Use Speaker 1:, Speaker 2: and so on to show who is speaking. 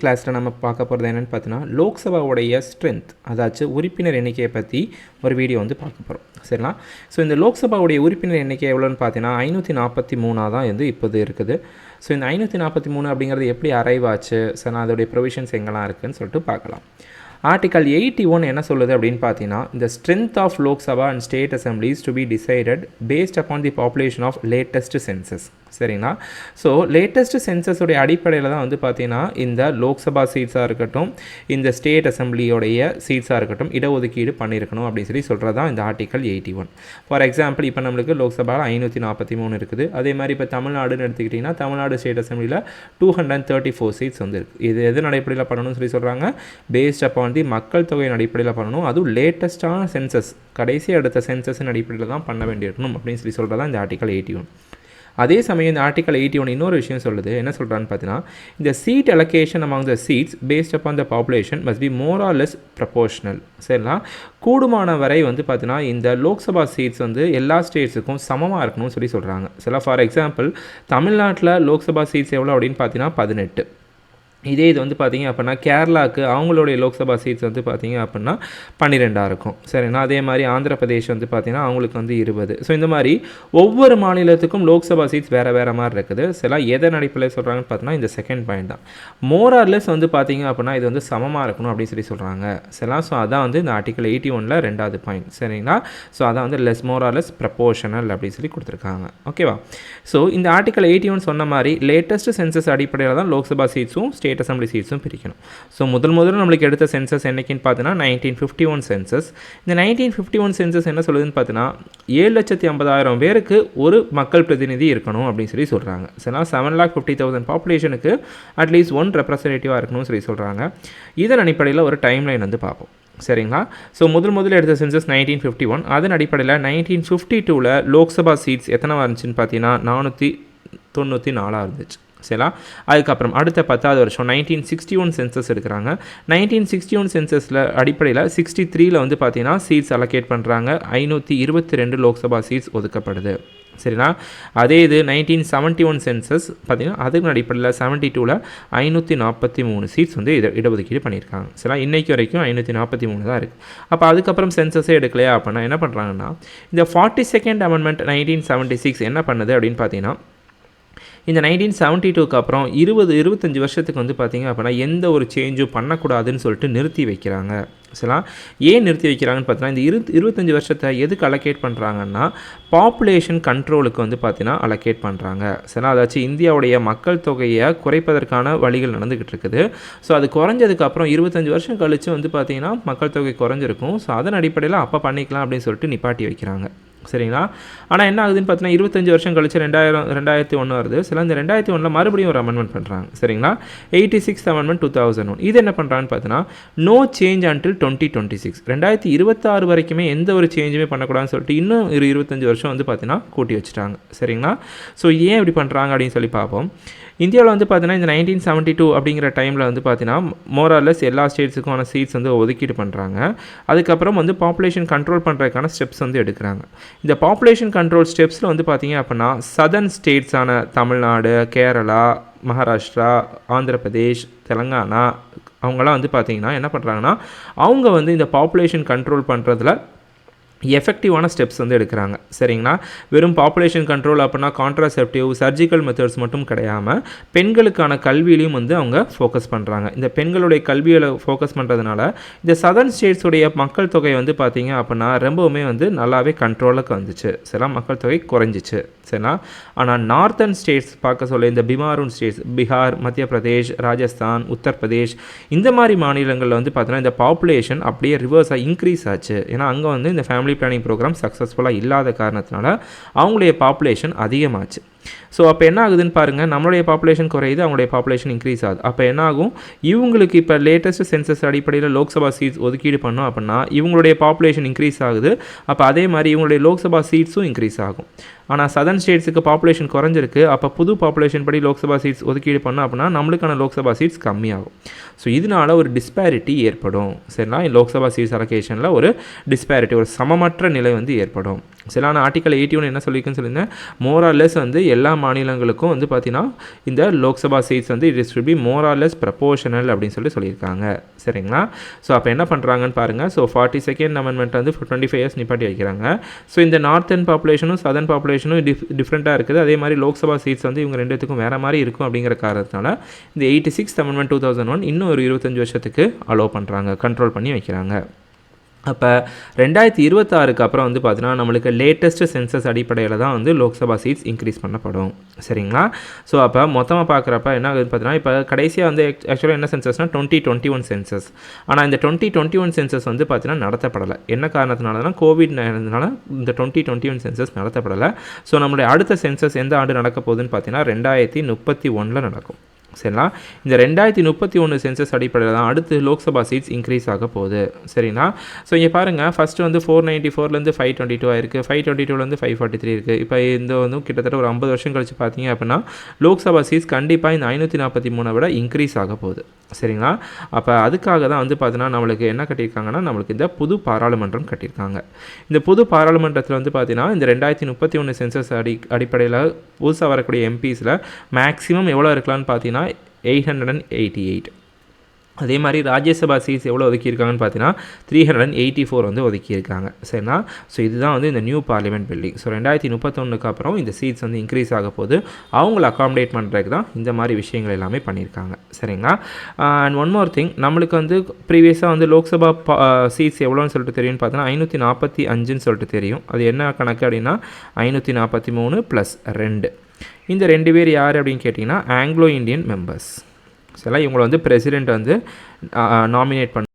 Speaker 1: கிளாஸில் நம்ம பார்க்க போகிறது என்னென்னு பார்த்தீங்கன்னா லோக்சபாவுடைய ஸ்ட்ரென்த், அதாச்சும் உறுப்பினர் எண்ணிக்கையை பற்றி ஒரு வீடியோ வந்து பார்க்க போகிறோம். சரிங்களா? ஸோ இந்த லோக்சபாவுடைய உறுப்பினர் எண்ணிக்கை எவ்வளோன்னு பார்த்தீங்கன்னா 543 தான் வந்து இப்போது இருக்குது. ஸோ இந்த 543 அப்படிங்கிறது எப்படி அரைவ் ஆச்சு, ஸோ நான் அதோடைய ப்ரொவிஷன்ஸ் எங்கெல்லாம் இருக்குதுன்னு சொல்லிட்டு பார்க்கலாம். ஆர்டிகல் 81 என்ன சொல்லுது அப்படின்னு பார்த்தீங்கன்னா, இந்த strength of Lok Sabha and state assemblies to be decided based upon the population of latest census. சரிங்களா? ஸோ லேட்டஸ்ட் சென்சஸுடைய அடிப்படையில் தான் வந்து பார்த்தீங்கன்னா இந்த லோக்சபா சீட்ஸாக இருக்கட்டும், இந்த ஸ்டேட் அசம்பிளியோடைய சீட்ஸாக இருக்கட்டும் இடஒதுக்கீடு பண்ணியிருக்கணும் அப்படின்னு சொல்லி சொல்கிறது தான் இந்த ஆர்டிகல் 81. ஃபார் எக்ஸாம்பிள் இப்போ நம்மளுக்கு லோக்சபாவில் 543 இருக்குது. அதே மாதிரி இப்போ தமிழ்நாடுன்னு எடுத்துக்கிட்டிங்கன்னா தமிழ்நாடு ஸ்டேட் அசம்பிளியில் 234 சீட்ஸ் வந்து இருக்குது. இது எதன் அடிப்படையில் பண்ணணும்னு சொல்லி சொல்கிறாங்க, பேஸ்ட் அப்பான் தி மக்கள் தொகையின் அடிப்படையில் பண்ணணும். அதுவும் லேட்டஸ்ட்டான சென்சஸ், கடைசி அடுத்த சென்சஸின் அடிப்படையில் தான் பண்ண வேண்டியிருக்கணும் அப்படின்னு சொல்லி சொல்கிறது தான் இந்த ஆர்டிகல் 81. அதே சமயம் இந்த ஆர்டிகல் 81 இன்னொரு விஷயம் சொல்லுது. என்ன சொல்கிறான்னு பார்த்தீங்கன்னா, இந்த seat allocation among the seats based upon the population must be more or less proportional. சரிங்களா? கூடுமான வரை வந்து பார்த்தீங்கன்னா இந்த லோக்சபா சீட்ஸ் வந்து எல்லா ஸ்டேட்ஸுக்கும் சமமாக இருக்கணும்னு சொல்லி சொல்கிறாங்க. சரிங்களா? ஃபார் எக்ஸாம்பிள் தமிழ்நாட்டில் லோக்சபா சீட்ஸ் எவ்வளோ அப்படின்னு பார்த்தீங்கன்னா 18. இதே இது வந்து பார்த்திங்க அப்படின்னா கேரளாவுக்கு அவங்களுடைய லோக்சபா சீட்ஸ் வந்து பார்த்திங்க அப்படின்னா 12 இருக்கும். சரிங்களா? அதே மாதிரி ஆந்திர பிரதேஷ் வந்து பார்த்திங்கன்னா அவங்களுக்கு வந்து 20. ஸோ இந்த மாதிரி ஒவ்வொரு மாநிலத்துக்கும் லோக்சபா சீட்ஸ் வேறு மாதிரி இருக்குது. சில எதன் அடிப்படையில் சொல்கிறாங்கன்னு பார்த்தீங்கன்னா இந்த செகண்ட் பாயிண்ட் தான். மோர் ஆர் லெஸ் வந்து பார்த்திங்க அப்படின்னா இது வந்து சமமாக இருக்கணும் அப்படின்னு சொல்லி சொல்கிறாங்க. சரிங்களா? ஸோ அதான் வந்து இந்த ஆர்டிகல் 81ல் 2வது பாயிண்ட். சரிங்களா? ஸோ அதான் வந்து less more or less proportional அப்படின்னு சொல்லி கொடுத்துருக்காங்க. ஓகேவா? ஸோ இந்த ஆர்டிகல் 81 சொன்ன மாதிரி லேட்டஸ்ட் சென்சஸ் அடிப்படையில் தான் லோக்சபா சீட்ஸும் ஸ்டேட் அசம்பிளி சீட்ஸும் பிரிக்கணும். ஸோ முதல்ல நம்மளுக்கு எடுத்த சென்சஸ் என்னைக்குன்னு பார்த்தீங்கன்னா 1951 சென்சஸ். இந்த 1951 சென்சஸ் என்ன சொல்லுதுன்னு பார்த்தீங்கன்னா 7,50,000 பேருக்கு ஒரு மக்கள் பிரதிநிதி இருக்கணும் அப்படின்னு சொல்லி சொல்கிறாங்க. சரிங்களா? 7,50,000 பாப்புலேஷனுக்கு அட்லீஸ்ட் ஒன் ரெப்ரசன்டேட்டிவாக இருக்கணும்னு சொல்லி சொல்கிறாங்க. இதன் அடிப்படையில் ஒரு டைம்லைன் வந்து பார்ப்போம். சரிங்களா? ஸோ முதல்ல எடுத்த சென்சஸ் 1951. அதன் அடிப்படையில் 1952ல் லோக்சபா சீட்ஸ் எத்தனை இருந்துச்சுன்னு பார்த்தீங்கன்னா 494 இருந்துச்சு. சரிங்களா? அதுக்கப்புறம் அடுத்த 10வது வருஷம் 1961 சென்சஸ் எடுக்கிறாங்க. 1961 சென்சஸில் அடிப்படையில் 63ல் வந்து பார்த்தீங்கன்னா சீட்ஸ் அலோகேட் பண்ணுறாங்க. 522 லோக்சபா சீட்ஸ் ஒதுக்கப்படுது. சரிங்களா? அதே இது 1971 சென்சஸ் பார்த்தீங்கன்னா அதுக்கு அடிப்படையில் 72ல் 543 சீட்ஸ் வந்து இடஒதுக்கீடு பண்ணியிருக்காங்க. சரிங்களா? இன்றைக்கு வரைக்கும் 543 தான் இருக்குது. அப்போ அதுக்கப்புறம் சென்சஸே எடுக்கலையா அப்படின்னா என்ன பண்ணுறாங்கன்னா, இந்த 42nd அமெண்ட்மெண்ட் 1976 என்ன பண்ணுது அப்படின்னு பார்த்தீங்கன்னா, இந்த 1972க்கு அப்புறம் 25 வருஷத்துக்கு வந்து பார்த்திங்க அப்படின்னா எந்த ஒரு சேஞ்சும் பண்ணக்கூடாதுன்னு சொல்லிட்டு நிறுத்தி வைக்கிறாங்க. சரிங்களா? ஏன் நிறுத்தி வைக்கிறாங்கன்னு பார்த்தீங்கன்னா இந்த 25 வருஷத்தை எதுக்கு அலோகேட் பண்ணுறாங்கன்னா பாப்புலேஷன் கண்ட்ரோலுக்கு வந்து பார்த்தீங்கன்னா அலோகேட் பண்ணுறாங்க. சரிங்களா? அதாச்சும் இந்தியாவுடைய மக்கள் தொகையை குறைப்பதற்கான வழிகள் நடந்துக்கிட்டு இருக்குது. ஸோ அது குறைஞ்சதுக்கப்புறம் 25 வருஷம் கழித்து வந்து பார்த்திங்கன்னா மக்கள் தொகை குறைஞ்சிருக்கும். ஸோ அதன் அடிப்படையில் அப்போ பண்ணிக்கலாம் அப்படின்னு சொல்லிட்டு நிப்பாட்டி வைக்கிறாங்க. சரிங்களா? ஆனால் என்ன ஆகுதுன்னு பார்த்தீங்கன்னா 25 வருஷம் கழிச்சு 2001 வருது. சில இந்த 2001ல் மறுபடியும் ஒரு அமெண்ட்மெண்ட் பண்ணுறாங்க. சரிங்களா? 86th amendment 2001. இது என்ன பண்ணுறான்னு பார்த்தீங்கன்னா நோ சேஞ்ச் அன்டில் 2026. 2026 வரைக்குமே எந்த ஒரு சேஞ்சுமே பண்ணக்கூடாதுன்னு சொல்லிட்டு இன்னும் 25 வருஷம் வந்து பார்த்தீங்கன்னா கூட்டி வச்சுட்டாங்க. சரிங்களா? ஸோ ஏன் இப்படி பண்ணுறாங்க அப்படின்னு சொல்லி பார்ப்போம். இந்தியாவில் வந்து பார்த்தீங்கன்னா இந்த 1972 அப்படிங்கிற டைமில் வந்து பார்த்தீங்கன்னா மோரார்லெஸ் எல்லா ஸ்டேட்ஸுக்கான சீட்ஸ் வந்து ஒதுக்கீடு பண்ணுறாங்க. அதுக்கப்புறம் வந்து பாப்புலேஷன் கண்ட்ரோல் பண்ணுறதுக்கான ஸ்டெப்ஸ் வந்து எடுக்கிறாங்க. இந்த பாப்புலேஷன் கண்ட்ரோல் ஸ்டெப்ஸில் வந்து பார்த்திங்க அப்படின்னா சதர்ன் ஸ்டேட்ஸான தமிழ்நாடு, கேரளா, மகாராஷ்டிரா, ஆந்திர பிரதேஷ், தெலுங்கானா அவங்களாம் வந்து பார்த்திங்கன்னா என்ன பண்ணுறாங்கன்னா அவங்க வந்து இந்த பாப்புலேஷன் கண்ட்ரோல் பண்ணுறதுல எஃபெக்டிவான ஸ்டெப்ஸ் வந்து எடுக்கிறாங்க. சரிங்களா? வெறும் பாப்புலேஷன் கண்ட்ரோல் அப்படின்னா கான்ட்ராசெப்டிவ் சர்ஜிக்கல் மெத்தட்ஸ் மட்டும் கிடையாமல் பெண்களுக்கான கல்வியிலையும் வந்து அவங்க ஃபோக்கஸ் பண்ணுறாங்க. இந்த பெண்களுடைய கல்வியில் ஃபோக்கஸ் பண்ணுறதுனால இந்த சதர்ன் ஸ்டேட்ஸுடைய மக்கள் தொகை வந்து பார்த்திங்க அப்படின்னா ரொம்பவுமே வந்து நல்லாவே கண்ட்ரோலுக்கு வந்துச்சு. சரிங்களா? மக்கள் தொகை குறைஞ்சிச்சு. சரிங்களா? ஆனால் நார்த்தன் ஸ்டேட்ஸ் பார்க்க சொல்ல இந்த பிமாரூன் ஸ்டேட்ஸ் பீகார், மத்திய பிரதேஷ், ராஜஸ்தான், உத்தரப்பிரதேஷ் இந்த மாதிரி மாநிலங்களில் வந்து பார்த்தீங்கன்னா இந்த பாப்புலேஷன் அப்படியே ரிவர்ஸாக இன்க்ரீஸ் ஆச்சு. ஏன்னா அங்கே வந்து இந்த ஃபேமிலி பிளானிங் ப்ரோக்ராம் சக்ஸஸ்ஃபுல்லாக இல்லாத காரணத்தினால அவங்களுடைய பாப்புலேஷன் அதிகமாச்சு. ஸோ அப்போ என்ன ஆகுதுன்னு பாருங்கள், நம்மளுடைய பாப்புலேஷன் குறையுது, அவங்களுடைய பாப்புலேஷன் இன்க்ரீஸ் ஆகுது. அப்போ என்ன ஆகும், இவங்களுக்கு இப்போ லேட்டஸ்ட் சென்சஸ் அடிப்படையில் லோக்சபா சீட்ஸ் ஒதுக்கீடு பண்ணோம் அப்படின்னா இவங்களுடைய பாப்புலேஷன் இன்க்ரீஸ் ஆகுது. அப்போ அதே மாதிரி இவங்களுடைய லோக்சபா சீட்ஸும் இன்க்ரீஸ் ஆகும். ஆனால் சதர்ன் ஸ்டேட்ஸுக்கு பாப்புலேஷன் குறைஞ்சிருக்கு. அப்போ புது பாப்புலேஷன் படி லோக்சபா சீட்ஸ் ஒதுக்கீடு பண்ணோம் அப்படின்னா நம்மளுக்கான லோக்சபா சீட்ஸ் கம்மியாகும். ஸோ இதனால் ஒரு டிஸ்பேரிட்டி ஏற்படும். சரிங்களா, லோக்சபா சீட்ஸ் அலோகேஷனில் ஒரு டிஸ்பேரிட்டி, ஒரு சமமற்ற நிலை வந்து ஏற்படும். சரிங்களா, ஆர்டிகல் 81 என்ன சொல்லியிருக்குன்னு சொல்லியிருந்தேன், மோரார்லெஸ் வந்து எல்லா மாநிலங்களுக்கும் வந்து பார்த்தீங்கன்னா இந்த லோக்சபா சீட்ஸ் வந்து it is to be more or less proportional அப்படின்னு சொல்லியிருக்காங்க. சரிங்களா, ஸோ அப்போ என்ன பண்ணுறாங்கன்னு பாருங்கள். ஸோ 42nd அமெண்ட்மெண்ட் வந்து 25 இயர்ஸ் நிப்பாட்டி வைக்கிறாங்க. ஸோ இந்த நார்த்தன் பாப்புலேஷனும் சதர்ன் பாப்புலேஷனும் டிஃப்ரெண்ட்டாக இருக்குது. அதே மாதிரி லோக்சபா சீட்ஸ் வந்து இவங்க ரெண்டுத்துக்கும் வேறு மாதிரி இருக்கும். அப்படிங்கிற காரணத்தினால இந்த 86th அமெண்ட்மெண்ட் 2001 இன்னும் ஒரு 25 வருஷத்துக்கு அலோவ் பண்ணுறாங்க, கண்ட்ரோல் பண்ணி வைக்கிறாங்க. அப்போ 2026க்கு அப்புறம் வந்து பார்த்தீங்கன்னா நம்மளுக்கு லேட்டஸ்ட்டு சென்சஸ் அடிப்படையில் தான் வந்து லோக்சபா சீட்ஸ் இன்க்ரீஸ் பண்ணப்படும். சரிங்களா, ஸோ அப்போ மொத்தமாக பார்க்குறப்ப என்ன ஆகுதுன்னு பார்த்தீங்கன்னா, இப்போ கடைசியாக வந்து ஆக்சுவலாக என்ன சென்சஸ்னால் 2021 சென்சஸ். ஆனால் இந்த 2021 சென்சஸ் வந்து பார்த்தீங்கன்னா நடத்தப்படலை. என்ன காரணத்தினாலனா கோவிட் நடந்ததுனால இந்த 2021 சென்சஸ் நடத்தப்படலை. ஸோ நம்மளுடைய அடுத்த சென்சஸ் எந்த ஆண்டு நடக்க போகுதுன்னு பார்த்தீங்கன்னா 2031 நடக்கும். சரிங்களா, இந்த 2031 சென்சஸ் அடிப்படையில் தான் அடுத்து லோக்சபா சீட்ஸ் இன்க்ரீஸ் ஆக போகுது. சரிங்களா, ஸோ இங்கே பாருங்கள், ஃபஸ்ட்டு வந்து 494லேருந்து 522 ஆயிருக்கு, 522லேருந்து 543 இருக்குது. இப்போ இந்த வந்து கிட்டத்தட்ட ஒரு 50 வருஷம் கழிச்சு பார்த்தீங்க அப்படின்னா லோக்சபா சீட்ஸ் கண்டிப்பாக இந்த 543 விட இன்க்ரீஸ் ஆக போகுது. சரிங்களா, அப்போ அதுக்காக தான் வந்து பார்த்தீங்கன்னா நம்மளுக்கு என்ன கட்டியிருக்காங்கன்னா நம்மளுக்கு இந்த புது பாராளுமன்றம் கட்டியிருக்காங்க. இந்த புது பாராளுமன்றத்தில் வந்து பார்த்தீங்கன்னா இந்த 2031 சென்சஸ் அடிப்படையில் புதுசாக வரக்கூடிய எம்பிஸில் மேக்ஸிமம் எவ்வளோ இருக்கலாம்னு பார்த்தீங்கன்னா 888. அதே மாதிரி ராஜ்யசபா சீட்ஸ் எவ்வளோ ஒதுக்கியிருக்காங்கன்னு பார்த்தீங்கன்னா 384 வந்து ஒதுக்கியிருக்காங்க. சரிங்களா, ஸோ இதுதான் வந்து இந்த நியூ பார்லிமெண்ட் பில்டிங். ஸோ 2031க்கு அப்புறம் இந்த சீட்ஸ் வந்து இன்க்ரீஸ் ஆக போது அவங்கள அகாமடேட் பண்ணுறதுக்கு தான் இந்த மாதிரி விஷயங்கள் எல்லாமே பண்ணியிருக்காங்க. சரிங்களா, அண்ட் ஒன் மோர் திங், நம்மளுக்கு வந்து ப்ரீவியஸாக வந்து லோக்சபா சீட்ஸ் எவ்வளோன்னு சொல்லிட்டு தெரியும்னு பார்த்தீங்கன்னா 545ன்னு சொல்லிட்டு தெரியும். அது என்ன கணக்கு அப்படின்னா 543 + 2. இந்த 2 பேர் யார் அப்படின்னு கேட்டிங்கன்னா ஆங்கிலோ இந்தியன் மெம்பர்ஸ். சரிங்களா, இவங்களை வந்து பிரசிடெண்ட் வந்து நாமினேட் பண்ண